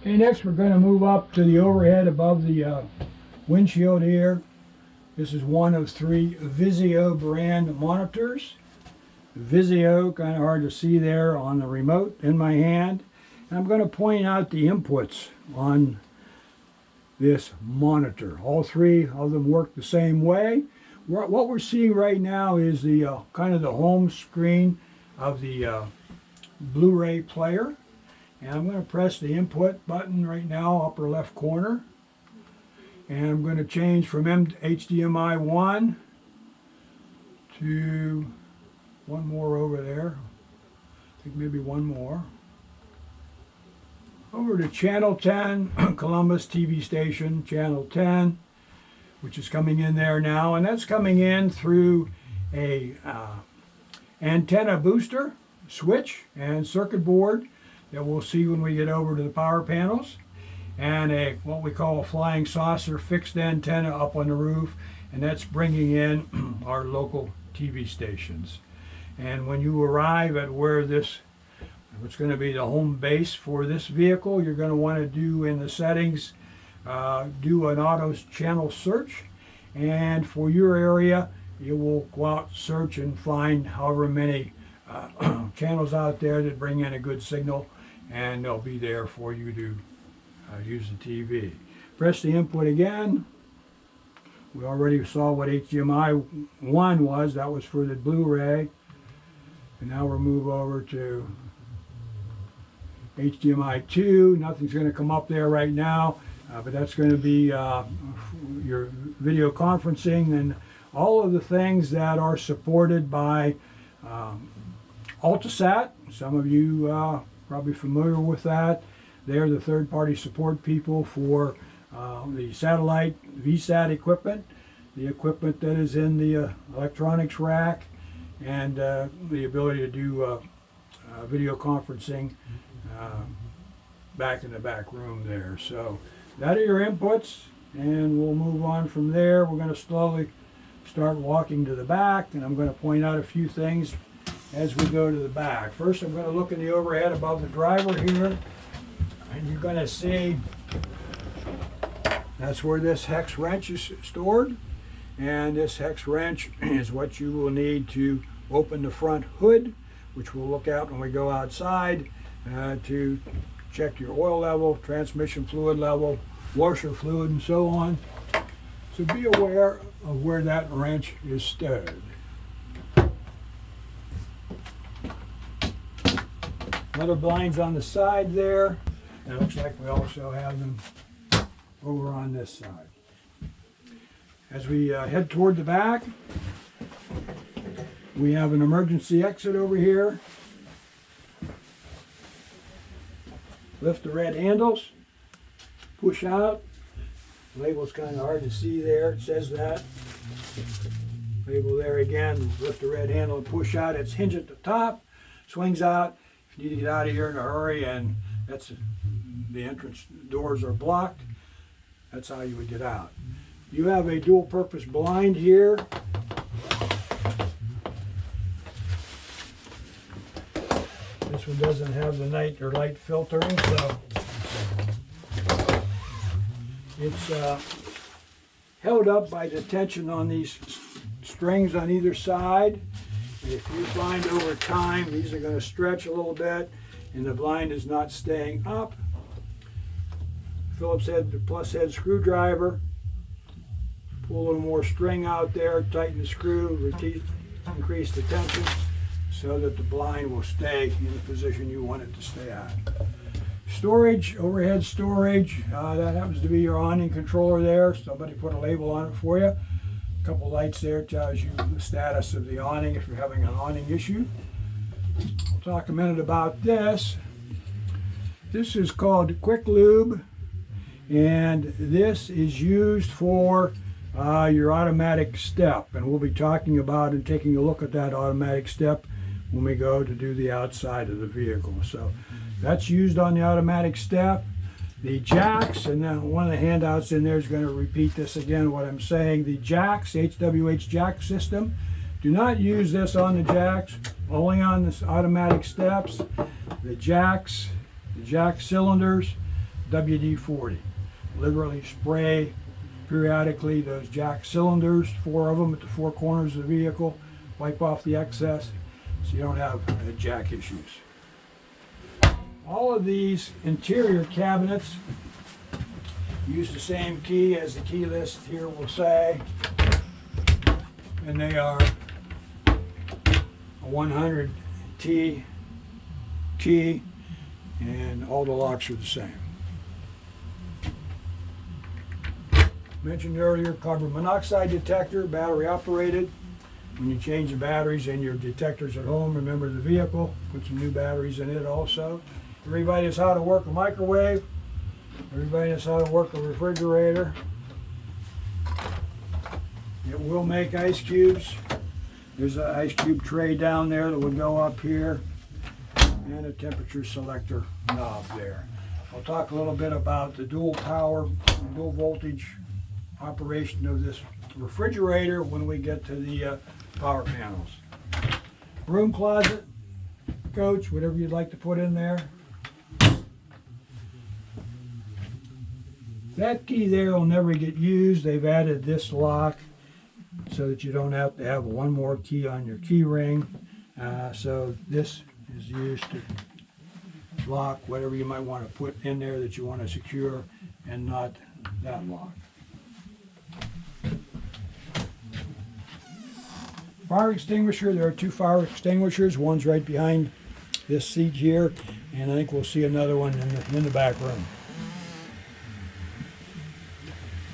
Okay, next we're going to move up to the overhead above the windshield here. This is one of 3 Vizio brand monitors. Vizio, kind of hard to see there on the remote in my hand. And I'm going to point out the inputs on this monitor. All 3 of them work the same way. What we're seeing right now is the kind of the home screen of the Blu-ray player. And I'm going to press the input button right now, upper left corner. And I'm going to change from HDMI 1 to one more over there. I think maybe one more. Over to channel 10, Columbus TV station, channel 10, which is coming in there now. And that's coming in through a antenna booster, switch, and circuit board that we'll see when we get over to the power panels, and what we call a flying saucer fixed antenna up on the roof, and that's bringing in our local TV stations. And when you arrive at where what's going to be the home base for this vehicle, you're going to want to do in the settings, do an auto channel search, and for your area you will go out, search, and find however many channels out there that bring in a good signal, and they'll be there for you to use the TV. Press the input again. We already saw what HDMI 1 was. That was for the Blu-ray. And now we'll move over to HDMI 2. Nothing's going to come up there right now, but that's going to be your video conferencing and all of the things that are supported by Altasat. Some of you probably familiar with that. They're the third-party support people for the satellite VSAT equipment, the equipment that is in the electronics rack, and the ability to do video conferencing back in the back room there. So that are your inputs, and we'll move on from there. We're going to slowly start walking to the back, and I'm going to point out a few things as we go to the back. First, I'm going to look in the overhead above the driver here, and you're going to see that's where this hex wrench is stored. And this hex wrench is what you will need to open the front hood, which we'll look at when we go outside to check your oil level, transmission fluid level, washer fluid, and so on. So be aware of where that wrench is stored. Other blinds on the side there. And it looks like we also have them over on this side. As we head toward the back, we have an emergency exit over here. Lift the red handles, push out. Label's kind of hard to see there, it says that. Label there again, lift the red handle and push out. It's hinged at the top, swings out. If you need to get out of here in a hurry and the entrance doors are blocked, that's how you would get out. You have a dual purpose blind here. This one doesn't have the night or light filtering, so it's held up by the tension on these strings on either side. And if you find over time these are going to stretch a little bit and the blind is not staying up, Phillips head, the plus head screwdriver, pull a little more string out there, tighten the screw, increase the tension so that the blind will stay in the position you want it to stay at. Storage, overhead storage, that happens to be your awning controller there. Somebody put a label on it for you. A couple lights there tells you the status of the awning if you're having an awning issue. We'll talk a minute about this. This is called Quick Lube, and this is used for your automatic step, and we'll be talking about and taking a look at that automatic step when we go to do the outside of the vehicle. So that's used on the automatic step. The jacks, and then one of the handouts in there is going to repeat this again, what I'm saying. The jacks, HWH jack system, do not use this on the jacks, only on the automatic steps. The jacks, the jack cylinders WD-40. Literally spray periodically those jack cylinders, 4 of them at the 4 corners of the vehicle, wipe off the excess so you don't have jack issues. All of these interior cabinets use the same key as the key list here will say, and they are a 100T key, and all the locks are the same. Mentioned earlier, carbon monoxide detector, battery operated. When you change the batteries in your detectors at home, remember the vehicle, put some new batteries in it also. Everybody knows how to work a microwave. Everybody knows how to work a refrigerator. It will make ice cubes. There's an ice cube tray down there that would go up here, and a temperature selector knob there. I'll talk a little bit about the dual power, dual voltage operation of this refrigerator when we get to the power panels. Broom closet, coach, whatever you'd like to put in there. That key there will never get used. They've added this lock so that you don't have to have one more key on your key ring. So this is used to lock whatever you might want to put in there that you want to secure, and not that lock. Fire extinguisher, there are 2 fire extinguishers. One's right behind this seat here, and I think we'll see another one in the back room.